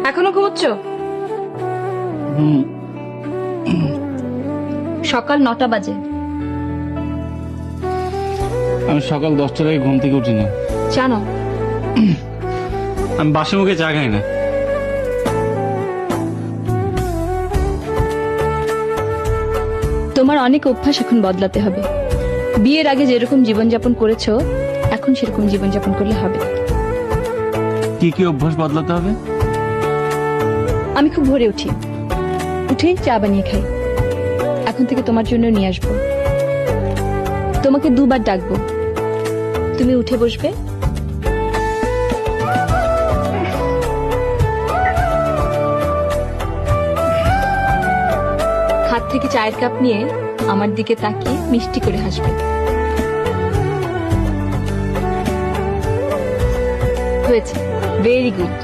এখনো ঘুমোচ্ছ? সকাল 9টা বাজে। আমি সকাল 10টার আগে ঘুম থেকে উঠি না। জানো আমি বাসি মুখে চা খাই না। তোমার অনেক অভ্যাস এখন বদলাতে হবে। বিয়ের আগে যেরকম জীবনযাপন করেছো এখন সেরকম জীবনযাপন করলে হবে। কি কি অভ্যাস বদলাতে হবে? আমি খুব ভোরে উঠি, উঠেই চা বানিয়ে খাই। এখন থেকে তোমার জন্য নিয়ে আসবো। তোমাকে 2বার ডাকবো, তুমি উঠে বসবে। হাত থেকে চায়ের কাপ নিয়ে আমার দিকে তাকিয়ে মিষ্টি করে হাসবে। হয়েছে, ভেরি গুড।